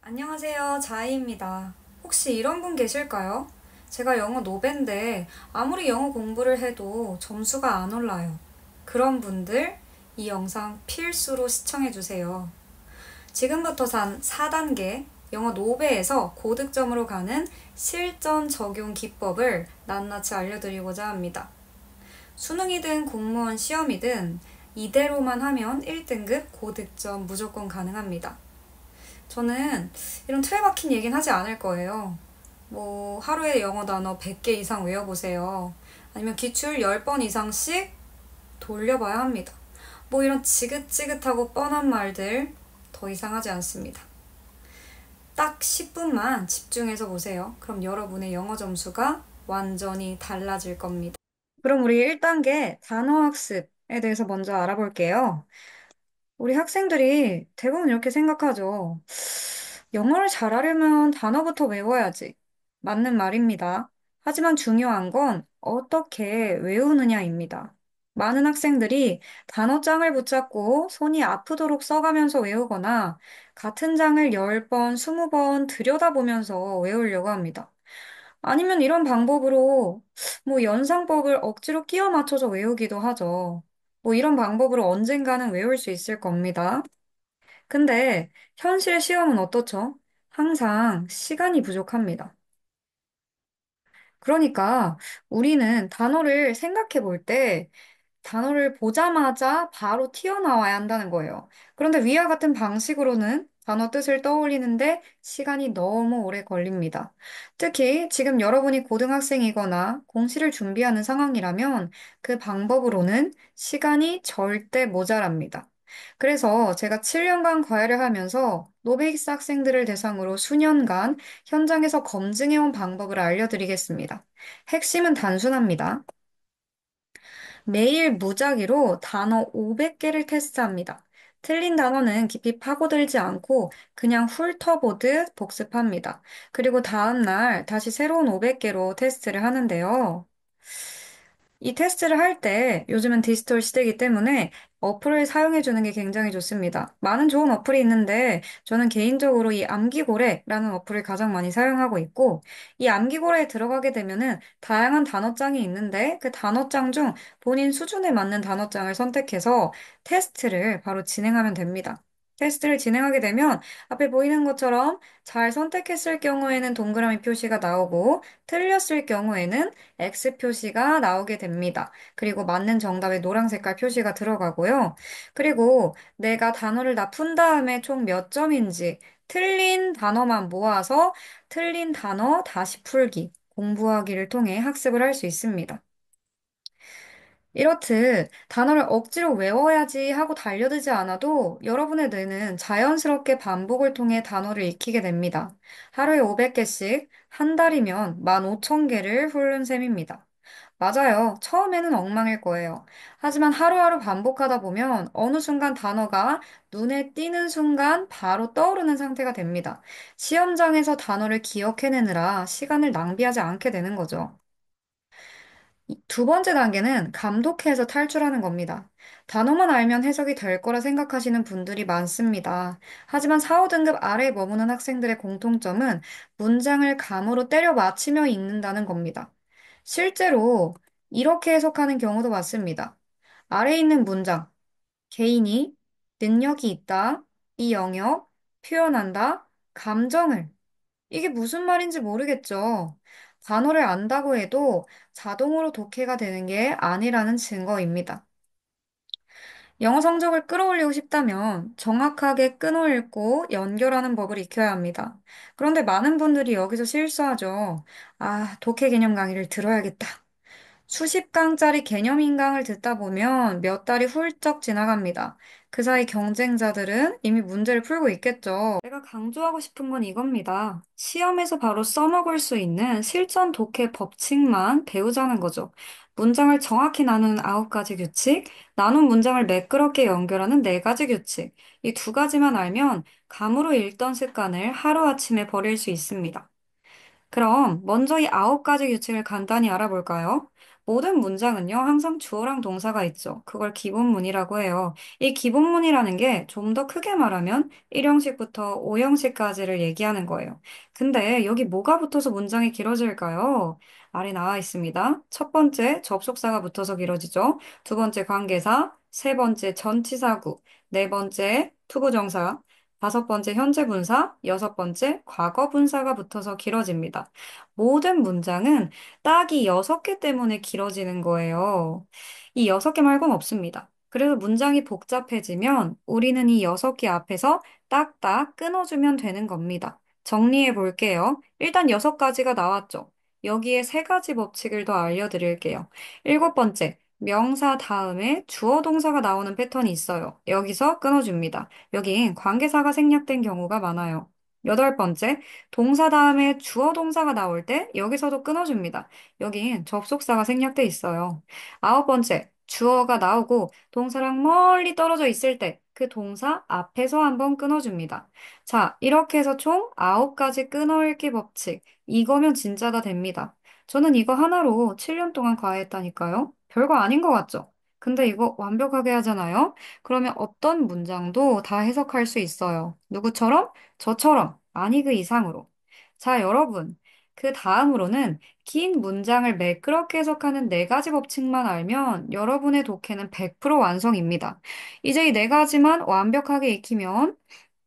안녕하세요. 자이입니다. 혹시 이런 분 계실까요? 제가 영어 노배인데 아무리 영어 공부를 해도 점수가 안 올라요. 그런 분들, 이 영상 필수로 시청해주세요. 지금부터 4단계 영어 노배에서 고득점으로 가는 실전 적용 기법을 낱낱이 알려드리고자 합니다. 수능이든 공무원 시험이든 이대로만 하면 1등급 고득점 무조건 가능합니다. 저는 이런 틀에 박힌 얘기는 하지 않을 거예요. 뭐, 하루에 영어 단어 100개 이상 외워보세요. 아니면 기출 10번 이상씩 돌려봐야 합니다. 뭐 이런 지긋지긋하고 뻔한 말들 더 이상 하지 않습니다. 딱 10분만 집중해서 보세요. 그럼 여러분의 영어 점수가 완전히 달라질 겁니다. 그럼 우리 1단계 단어 학습에 대해서 먼저 알아볼게요. 우리 학생들이 대부분 이렇게 생각하죠. 영어를 잘하려면 단어부터 외워야지. 맞는 말입니다. 하지만 중요한 건 어떻게 외우느냐입니다. 많은 학생들이 단어장을 붙잡고 손이 아프도록 써가면서 외우거나 같은 장을 10번, 20번 들여다보면서 외우려고 합니다. 아니면 이런 방법으로 뭐 연상법을 억지로 끼워 맞춰서 외우기도 하죠. 뭐 이런 방법으로 언젠가는 외울 수 있을 겁니다. 근데 현실 시험은 어떻죠? 항상 시간이 부족합니다. 그러니까 우리는 단어를 생각해 볼 때 단어를 보자마자 바로 튀어나와야 한다는 거예요. 그런데 위와 같은 방식으로는 단어 뜻을 떠올리는데 시간이 너무 오래 걸립니다. 특히 지금 여러분이 고등학생이거나 공시를 준비하는 상황이라면 그 방법으로는 시간이 절대 모자랍니다. 그래서 제가 7년간 과외를 하면서 노베이스 학생들을 대상으로 수년간 현장에서 검증해온 방법을 알려드리겠습니다. 핵심은 단순합니다. 매일 무작위로 단어 500개를 테스트합니다. 틀린 단어는 깊이 파고들지 않고 그냥 훑어보듯 복습합니다. 그리고 다음날 다시 새로운 500개로 테스트를 하는데요. 이 테스트를 할 때 요즘은 디지털 시대이기 때문에 어플을 사용해 주는 게 굉장히 좋습니다. 많은 좋은 어플이 있는데 저는 개인적으로 이 암기고래라는 어플을 가장 많이 사용하고 있고 이 암기고래에 들어가게 되면은 다양한 단어장이 있는데 그 단어장 중 본인 수준에 맞는 단어장을 선택해서 테스트를 바로 진행하면 됩니다. 테스트를 진행하게 되면 앞에 보이는 것처럼 잘 선택했을 경우에는 동그라미 표시가 나오고 틀렸을 경우에는 X 표시가 나오게 됩니다. 그리고 맞는 정답에 노란 색깔 표시가 들어가고요. 그리고 내가 단어를 다 푼 다음에 총 몇 점인지 틀린 단어만 모아서 틀린 단어 다시 풀기, 공부하기를 통해 학습을 할 수 있습니다. 이렇듯 단어를 억지로 외워야지 하고 달려들지 않아도 여러분의 뇌는 자연스럽게 반복을 통해 단어를 익히게 됩니다. 하루에 500개씩 한 달이면 15,000개를 훑는 셈입니다. 맞아요. 처음에는 엉망일 거예요. 하지만 하루하루 반복하다 보면 어느 순간 단어가 눈에 띄는 순간 바로 떠오르는 상태가 됩니다. 시험장에서 단어를 기억해내느라 시간을 낭비하지 않게 되는 거죠. 두 번째 단계는 감독해서 탈출하는 겁니다. 단어만 알면 해석이 될 거라 생각하시는 분들이 많습니다. 하지만 4, 5등급 아래에 머무는 학생들의 공통점은 문장을 감으로 때려 맞히며 읽는다는 겁니다. 실제로 이렇게 해석하는 경우도 많습니다. 아래에 있는 문장, 개인이 능력이 있다, 이 영역, 표현한다, 감정을 이게 무슨 말인지 모르겠죠. 단어를 안다고 해도 자동으로 독해가 되는 게 아니라는 증거입니다. 영어 성적을 끌어올리고 싶다면 정확하게 끊어 읽고 연결하는 법을 익혀야 합니다. 그런데 많은 분들이 여기서 실수하죠. 아, 독해 개념 강의를 들어야겠다. 수십 강짜리 개념 인강을 듣다 보면 몇 달이 훌쩍 지나갑니다. 그 사이 경쟁자들은 이미 문제를 풀고 있겠죠. 내가 강조하고 싶은 건 이겁니다. 시험에서 바로 써먹을 수 있는 실전 독해 법칙만 배우자는 거죠. 문장을 정확히 나누는 9가지 규칙, 나눈 문장을 매끄럽게 연결하는 4가지 규칙. 이 두 가지만 알면 감으로 읽던 습관을 하루아침에 버릴 수 있습니다. 그럼 먼저 이 9가지 규칙을 간단히 알아볼까요? 모든 문장은요, 항상 주어랑 동사가 있죠. 그걸 기본문이라고 해요. 이 기본문이라는 게 좀 더 크게 말하면 1형식부터 5형식까지를 얘기하는 거예요. 근데 여기 뭐가 붙어서 문장이 길어질까요? 아래 나와 있습니다. 첫 번째, 접속사가 붙어서 길어지죠. 두 번째, 관계사. 세 번째, 전치사구. 네 번째, 투부정사. 다섯 번째, 현재 분사. 여섯 번째, 과거 분사가 붙어서 길어집니다. 모든 문장은 딱이 6개 때문에 길어지는 거예요. 이 6개 말고는 없습니다. 그래서 문장이 복잡해지면 우리는 이 6개 앞에서 딱딱 끊어주면 되는 겁니다. 정리해 볼게요. 일단 6가지가 나왔죠. 여기에 3가지 법칙을 더 알려드릴게요. 일곱 번째, 명사 다음에 주어 동사가 나오는 패턴이 있어요. 여기서 끊어줍니다. 여긴 관계사가 생략된 경우가 많아요. 여덟 번째, 동사 다음에 주어 동사가 나올 때 여기서도 끊어줍니다. 여긴 접속사가 생략돼 있어요. 아홉 번째, 주어가 나오고 동사랑 멀리 떨어져 있을 때 그 동사 앞에서 한번 끊어줍니다. 자, 이렇게 해서 총 9가지 끊어읽기 법칙. 이거면 진짜 다 됩니다. 저는 이거 하나로 7년 동안 과외했다니까요. 별거 아닌 것 같죠? 근데 이거 완벽하게 하잖아요? 그러면 어떤 문장도 다 해석할 수 있어요. 누구처럼? 저처럼. 아니 그 이상으로. 자, 여러분. 그 다음으로는 긴 문장을 매끄럽게 해석하는 4가지 법칙만 알면 여러분의 독해는 100% 완성입니다. 이제 이 4가지만 완벽하게 익히면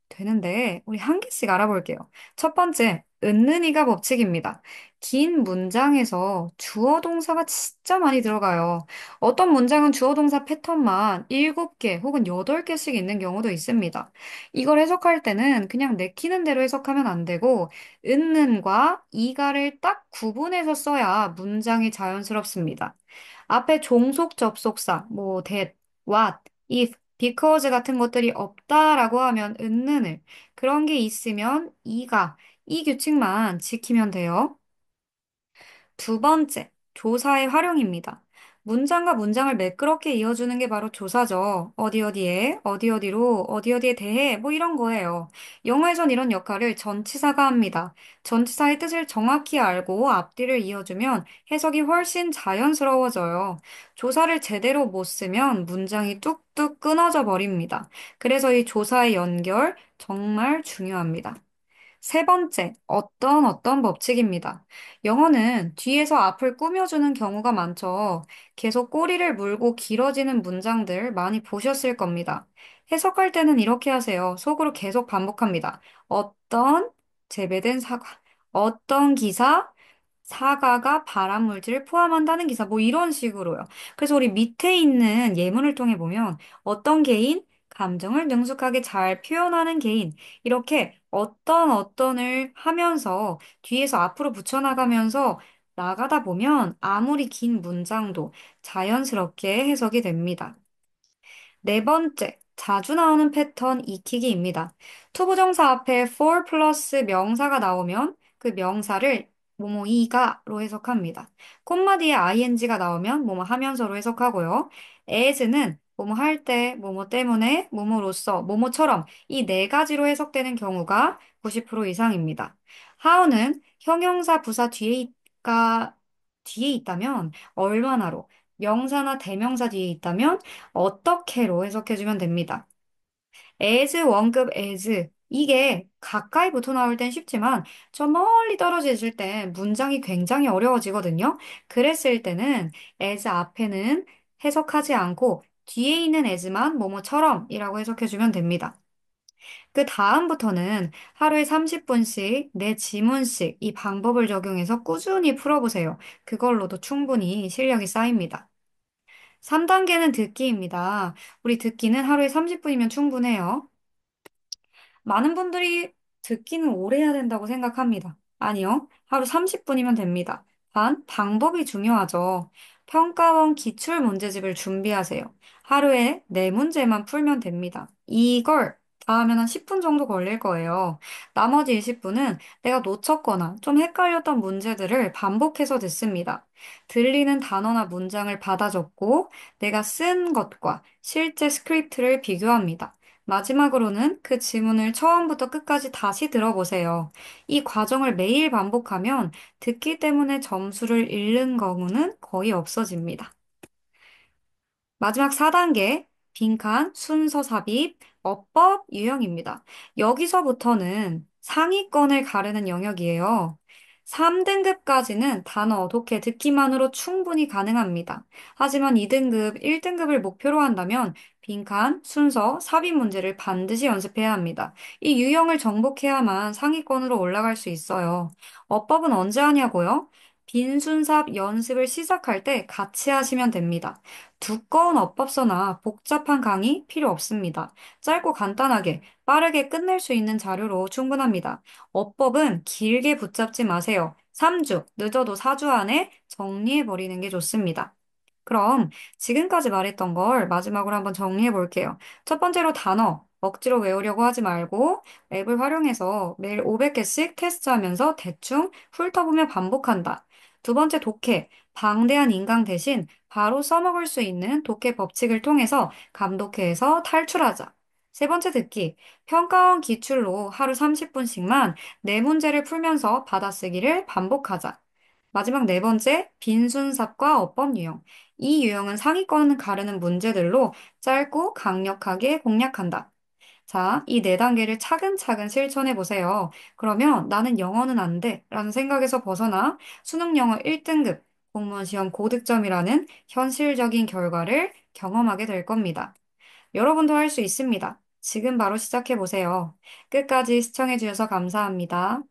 되는데, 우리 한 개씩 알아볼게요. 첫 번째, 은는이가 법칙입니다. 긴 문장에서 주어 동사가 진짜 많이 들어가요. 어떤 문장은 주어 동사 패턴만 7개 혹은 8개씩 있는 경우도 있습니다. 이걸 해석할 때는 그냥 내키는 대로 해석하면 안 되고, 은는과 이가를 딱 구분해서 써야 문장이 자연스럽습니다. 앞에 종속 접속사, 뭐 that, what, if, because 같은 것들이 없다라고 하면 은는을, 그런 게 있으면 이가, 이 규칙만 지키면 돼요. 두 번째, 조사의 활용입니다. 문장과 문장을 매끄럽게 이어주는 게 바로 조사죠. 어디 어디에, 어디 어디로, 어디 어디에 대해, 뭐 이런 거예요. 영어에선 이런 역할을 전치사가 합니다. 전치사의 뜻을 정확히 알고 앞뒤를 이어주면 해석이 훨씬 자연스러워져요. 조사를 제대로 못 쓰면 문장이 뚝뚝 끊어져 버립니다. 그래서 이 조사의 연결 정말 중요합니다. 세 번째, 어떤 법칙입니다. 영어는 뒤에서 앞을 꾸며주는 경우가 많죠. 계속 꼬리를 물고 길어지는 문장들 많이 보셨을 겁니다. 해석할 때는 이렇게 하세요. 속으로 계속 반복합니다. 어떤 재배된 사과, 어떤 기사, 사과가 발암물질을 포함한다는 기사, 뭐 이런 식으로요. 그래서 우리 밑에 있는 예문을 통해 보면 어떤 개인, 감정을 능숙하게 잘 표현하는 개인, 이렇게 어떤을 하면서 뒤에서 앞으로 붙여나가면서 나가다 보면 아무리 긴 문장도 자연스럽게 해석이 됩니다. 네 번째, 자주 나오는 패턴 익히기입니다. 투부정사 앞에 for 플러스 명사가 나오면 그 명사를 뭐뭐이가로 해석합니다. 콤마 뒤에 ing가 나오면 뭐뭐 하면서로 해석하고요. as는 뭐뭐 할 때, 뭐뭐 때문에, 뭐뭐로써, 뭐뭐처럼 이 4가지로 해석되는 경우가 90% 이상입니다. how는 형용사 부사 뒤에 있다면 얼마나로, 명사나 대명사 뒤에 있다면 어떻게로 해석해주면 됩니다. as, 원급 as. 이게 가까이 붙어 나올 땐 쉽지만 저 멀리 떨어져 있을 때 문장이 굉장히 어려워지거든요. 그랬을 때는 as 앞에는 해석하지 않고 뒤에 있는 as만 뭐뭐처럼이라고 해석해주면 됩니다. 그 다음부터는 하루에 30분씩 내 지문씩 이 방법을 적용해서 꾸준히 풀어보세요. 그걸로도 충분히 실력이 쌓입니다. 3단계는 듣기입니다. 우리 듣기는 하루에 30분이면 충분해요. 많은 분들이 듣기는 오래 해야 된다고 생각합니다. 아니요. 하루 30분이면 됩니다. 단, 방법이 중요하죠. 평가원 기출 문제집을 준비하세요. 하루에 4문제만 풀면 됩니다. 이걸 다 하면 한 10분 정도 걸릴 거예요. 나머지 20분은 내가 놓쳤거나 좀 헷갈렸던 문제들을 반복해서 듣습니다. 들리는 단어나 문장을 받아 적고 내가 쓴 것과 실제 스크립트를 비교합니다. 마지막으로는 그 지문을 처음부터 끝까지 다시 들어보세요. 이 과정을 매일 반복하면 듣기 때문에 점수를 잃는 경우는 거의 없어집니다. 마지막 4단계, 빈칸, 순서 삽입, 어법, 유형입니다. 여기서부터는 상위권을 가르는 영역이에요. 3등급까지는 단어, 독해, 듣기만으로 충분히 가능합니다. 하지만 2등급, 1등급을 목표로 한다면 빈칸, 순서, 삽입 문제를 반드시 연습해야 합니다. 이 유형을 정복해야만 상위권으로 올라갈 수 있어요. 어법은 언제 하냐고요? 빈순삽 연습을 시작할 때 같이 하시면 됩니다. 두꺼운 어법서나 복잡한 강의 필요 없습니다. 짧고 간단하게 빠르게 끝낼 수 있는 자료로 충분합니다. 어법은 길게 붙잡지 마세요. 3주, 늦어도 4주 안에 정리해 버리는 게 좋습니다. 그럼 지금까지 말했던 걸 마지막으로 한번 정리해 볼게요. 첫 번째로 단어, 억지로 외우려고 하지 말고 앱을 활용해서 매일 500개씩 테스트하면서 대충 훑어보며 반복한다. 두 번째 독해, 방대한 인강 대신 바로 써먹을 수 있는 독해 법칙을 통해서 감독해서 탈출하자. 세 번째 듣기, 평가원 기출로 하루 30분씩만 네 문제를 풀면서 받아쓰기를 반복하자. 마지막 네 번째, 빈순삽과 어법 유형. 이 유형은 상위권을 가르는 문제들로 짧고 강력하게 공략한다. 자, 이 네 단계를 차근차근 실천해 보세요. 그러면 나는 영어는 안 돼. 라는 생각에서 벗어나 수능 영어 1등급, 공무원 시험 고득점이라는 현실적인 결과를 경험하게 될 겁니다. 여러분도 할 수 있습니다. 지금 바로 시작해 보세요. 끝까지 시청해 주셔서 감사합니다.